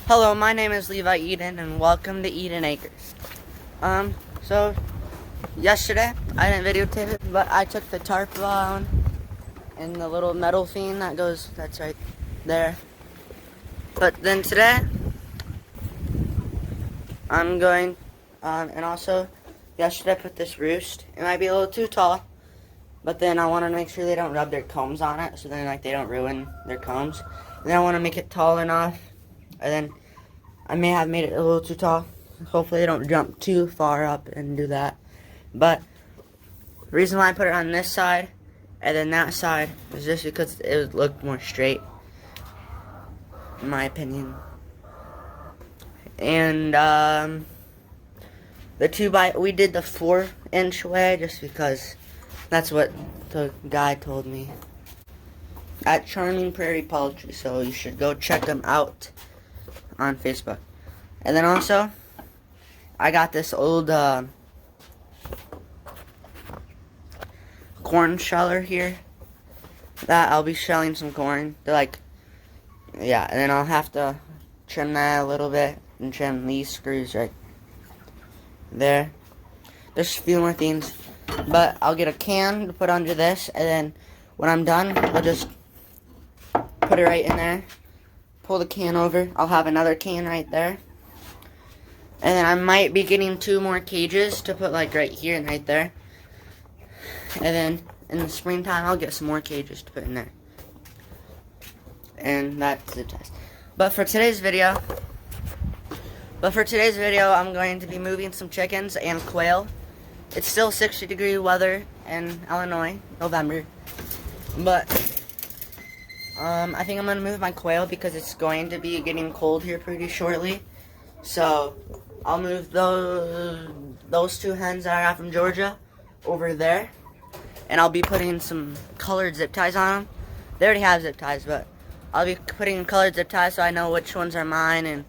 Hello, my name is Levi Eden, and welcome to Eden Acres. So yesterday I didn't videotape it, but I took the tarp down and the little metal thing that's right there. But then today I'm going, and also yesterday I put this roost. It might be a little too tall, but then I want to make sure they don't rub their combs on it, so then they don't ruin their combs. And then I want to make it tall enough, and then I may have made it a little too tall. Hopefully they don't jump too far up and do that. But the reason why I put it on this side and then that side is just because it would look more straight, in my opinion. And we did the 4-inch way just because that's what the guy told me at Charming Prairie Poultry. So you should go check them out on Facebook. And then also I got this old corn sheller here that I'll be shelling some corn. They're and then I'll have to trim that a little bit and trim these screws right there. There's a few more things, but I'll get a can to put under this, and then when I'm done, I'll just put it right in there. Pull the can over. I'll have another can right there. And then I might be getting 2 more cages to put right here and right there. And then in the springtime, I'll get some more cages to put in there. And that's the test. But for today's video, I'm going to be moving some chickens and quail. It's still 60-degree weather in Illinois, November. But I think I'm going to move my quail because it's going to be getting cold here pretty shortly. So I'll move those 2 hens that I got from Georgia over there. And I'll be putting some colored zip ties on them. They already have zip ties, but I'll be putting colored zip ties so I know which ones are mine and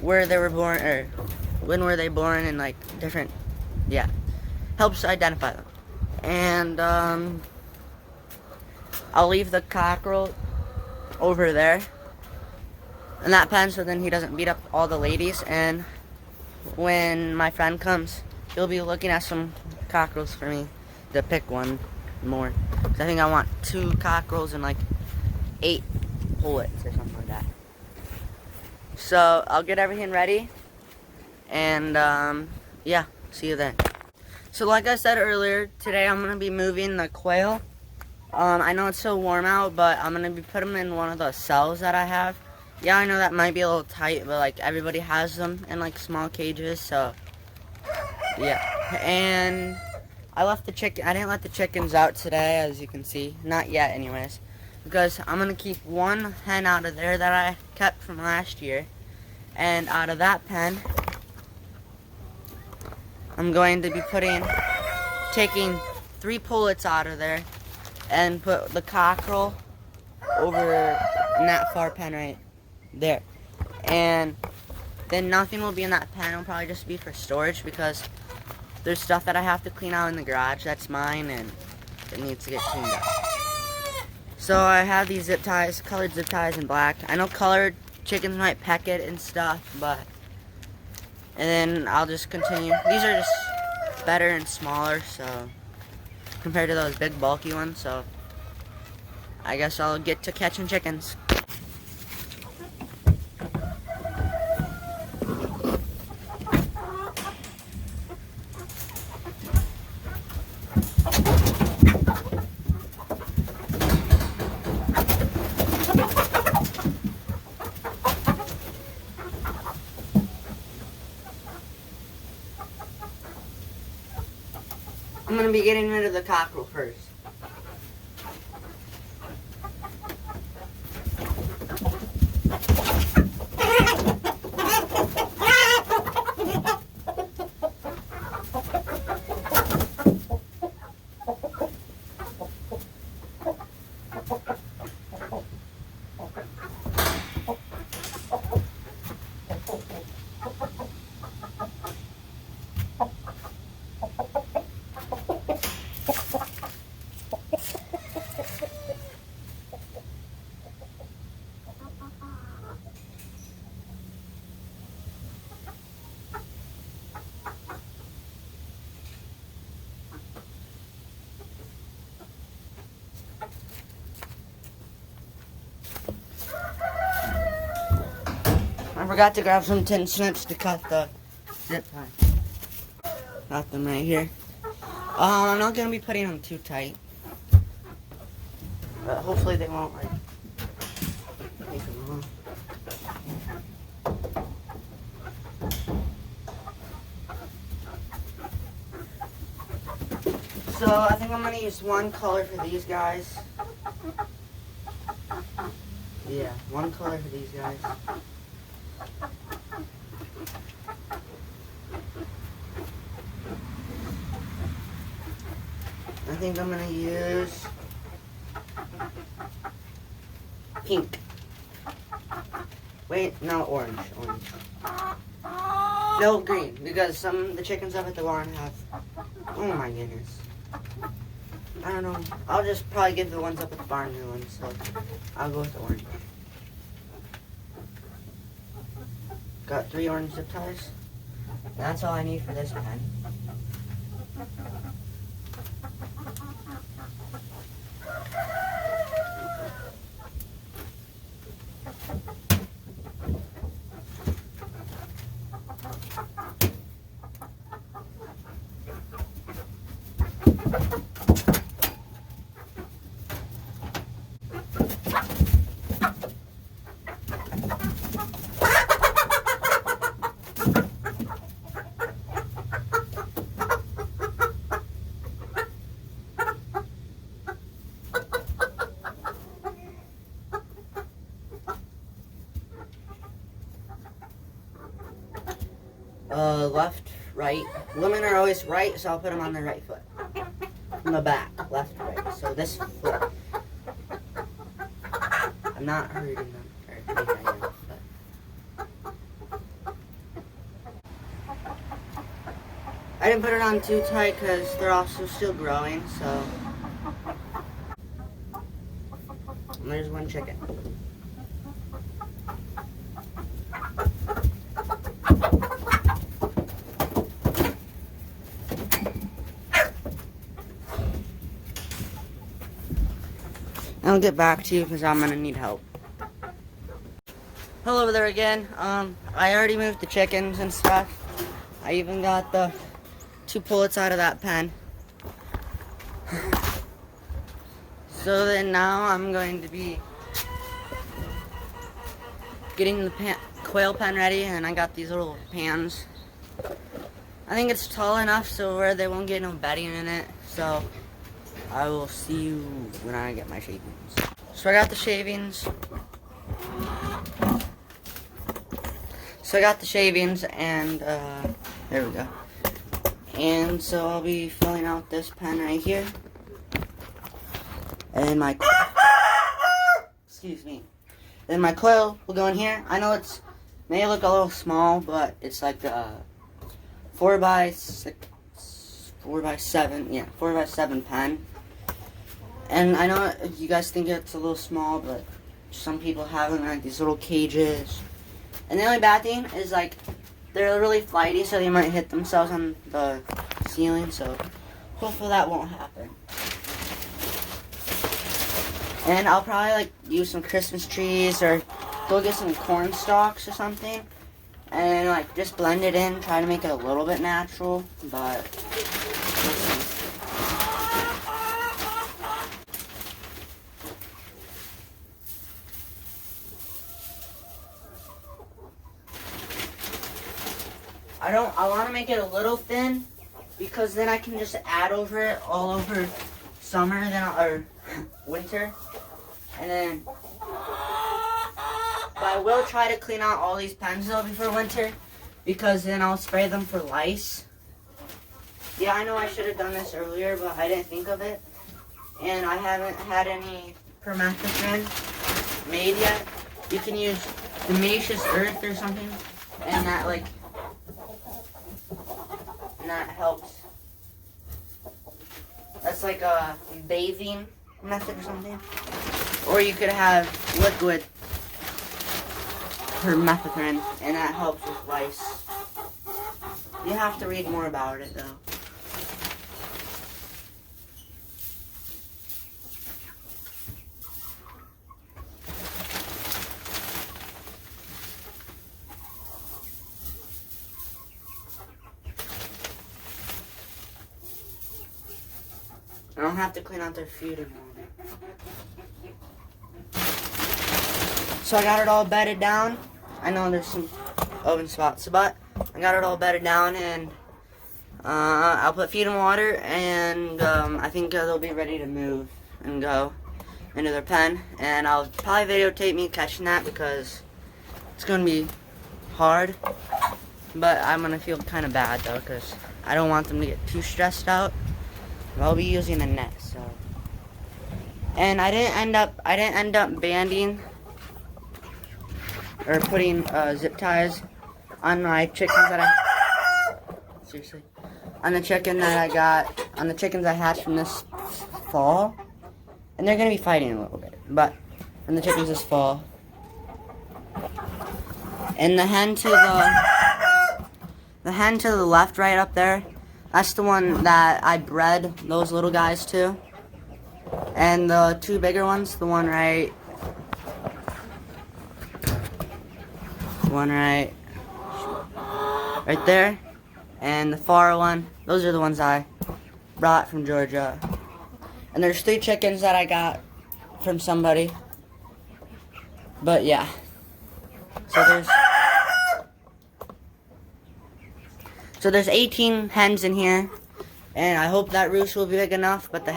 where they were born, or when were they born, and different, helps identify them. And I'll leave the cockerel over there in that pen so then he doesn't beat up all the ladies. And when my friend comes, he'll be looking at some cockerels for me to pick one more. Cause I think I want 2 cockerels and 8 pullets or something like that. So I'll get everything ready, and see you then. So like I said earlier, today I'm going to be moving the quail. I know it's so warm out, but I'm going to be putting them in one of the cells that I have. Yeah, I know that might be a little tight, but everybody has them in small cages, so yeah. And I didn't let the chickens out today, as you can see. Not yet anyways. Because I'm going to keep 1 hen out of there that I kept from last year. And out of that pen, I'm going to be taking 3 pullets out of there and put the cockerel over in that far pen right there. And then nothing will be in that pen. It'll probably just be for storage because there's stuff that I have to clean out in the garage that's mine and it needs to get cleaned up. So I have these zip ties, colored zip ties in black. I know colored chickens might peck it and stuff, and then I'll just continue. These are just better and smaller, so compared to those big bulky ones, so I guess I'll get to catching chickens. I'm going to be getting rid of the cockerel first. I forgot to grab some tin snips to cut the zip tie. Got them right here. I'm not gonna be putting them too tight, but hopefully they won't like take them off. So I think I'm gonna use one color for these guys. Yeah, one color for these guys. I think I'm gonna use pink. Wait, no, orange. No, green, because some of the chickens up at the barn have, oh my goodness. I don't know. I'll just probably give the ones up at the barn new ones, so I'll go with the orange. Got 3 orange zip ties. That's all I need for this pen. Left, right. Women are always right, so I'll put them on the right foot. From the back, left, right. So this foot. I'm not hurting them. Or maybe I am, but. I didn't put it on too tight because they're also still growing, so. And there's one chicken. I'll get back to you because I'm gonna need help. Hello there again. I already moved the chickens and stuff. I even got the 2 pullets out of that pen. So then now I'm going to be getting the quail pen ready, and I got these little pans. I think it's tall enough so where they won't get no bedding in it. So I will see you when I get my shavings. So I got the shavings. And there we go. And so I'll be filling out this pen right here. And my excuse me. Then my quail will go in here. I know it's may look a little small, but it's like a 4x6, 4x7, yeah, 4x7 pen. And I know you guys think it's a little small, but some people have them in like these little cages. And the only bad thing is like they're really flighty, so they might hit themselves on the ceiling. So hopefully that won't happen. And I'll probably like use some Christmas trees or go get some corn stalks or something, and like just blend it in, try to make it a little bit natural. But we'll see. I want to make it a little thin because then I can just add over it all over summer or winter. And then, but I will try to clean out all these pens though before winter because then I'll spray them for lice. Yeah, I know I should have done this earlier, but I didn't think of it. And I haven't had any permethrin made yet. You can use Demacious Earth or something, and that helps. That's like a bathing method or something. Or you could have liquid permethrin, and that helps with lice. You have to read more about it though. don't have to clean out their food anymore. So I got it all bedded down. I know there's some open spots, but I got it all bedded down, and I'll put feed and water, and I think they'll be ready to move and go into their pen. And I'll probably videotape me catching that because it's going to be hard, but I'm going to feel kind of bad though because I don't want them to get too stressed out. I'll be using a net, so. And I didn't end up banding or putting zip ties on my chickens that on the chickens I hatched from this fall, and they're gonna be fighting a little bit, but from the chickens this fall. And the hen to the left, right up there, that's the one that I bred those little guys to. And the two bigger ones, the one right there, and the far one, those are the ones I brought from Georgia. And there's 3 chickens that I got from somebody. But yeah. So there's 18 hens in here, and I hope that roost will be big enough, but the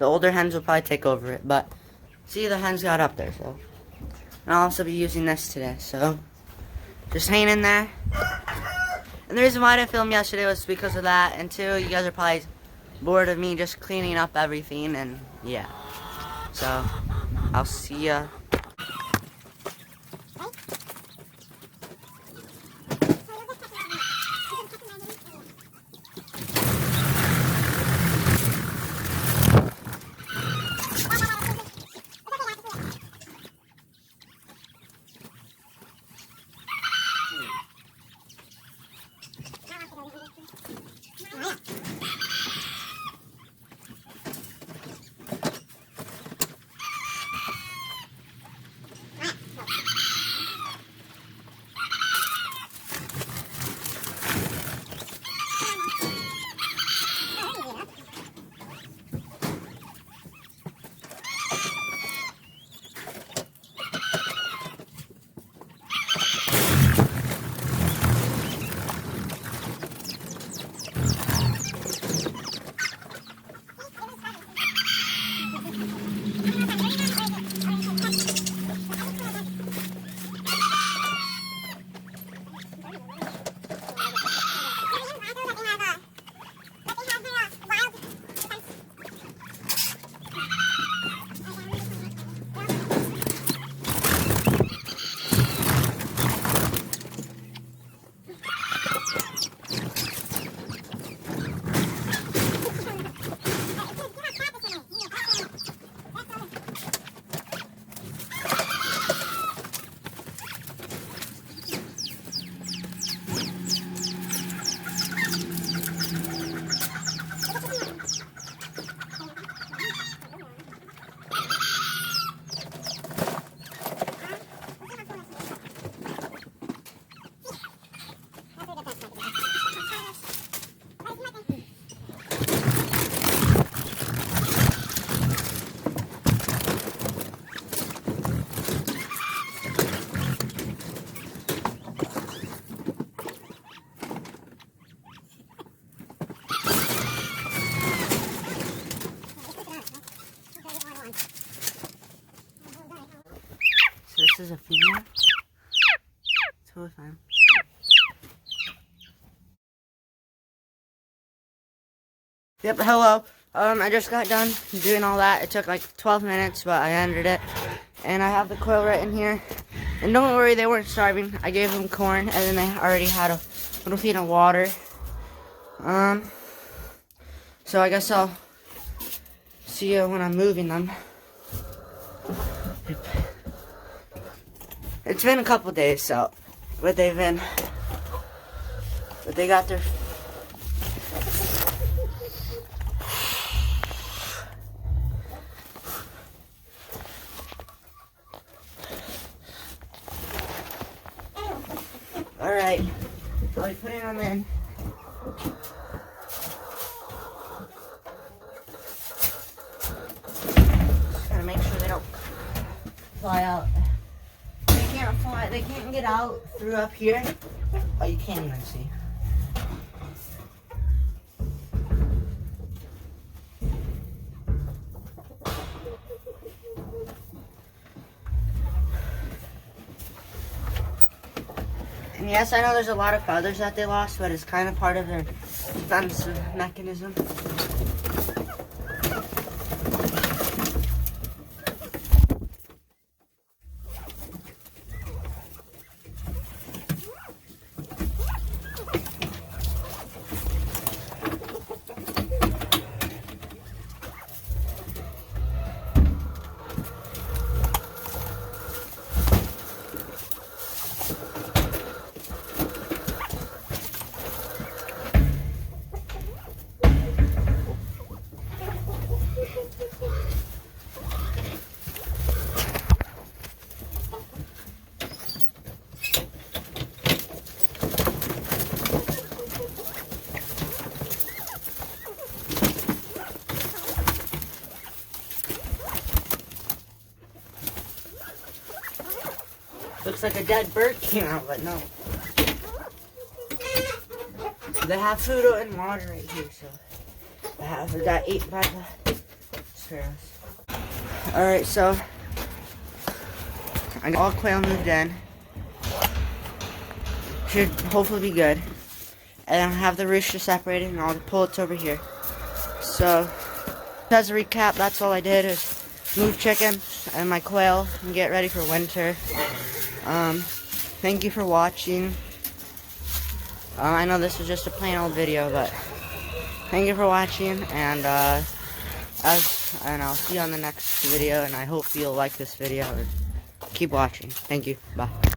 older hens will probably take over it. But see, the hens got up there, so. And I'll also be using this today, so just hang in there. And the reason why I didn't film yesterday was because of that, and 2, you guys are probably bored of me just cleaning up everything, and yeah. So, I'll see ya. This is a female. Totally fine. Yep, hello. I just got done doing all that. It took like 12 minutes, but I ended it. And I have the quail right in here. And don't worry, they weren't starving. I gave them corn, and then they already had a little feed of water. So I guess I'll see you when I'm moving them. It's been a couple days, so, but they got their, alright, I'll be putting them in. fly out. They can't fly. They can't get out through up here. Oh, you can't even see. And yes, I know there's a lot of feathers that they lost, but it's kind of part of their defensive mechanism. Looks like a dead bird came out, but no. They have food and water right here, so they got ate by the sparrows. Alright, so I got all quail moved in. Should hopefully be good. And I have the rooster separated and all the pullets over here. So, as a recap, that's all I did is move chickens and my quail and get ready for winter. Thank you for watching. I know this was just a plain old video, but thank you for watching, and I'll see you on the next video, and I hope you'll like this video. Keep watching. Thank you. Bye.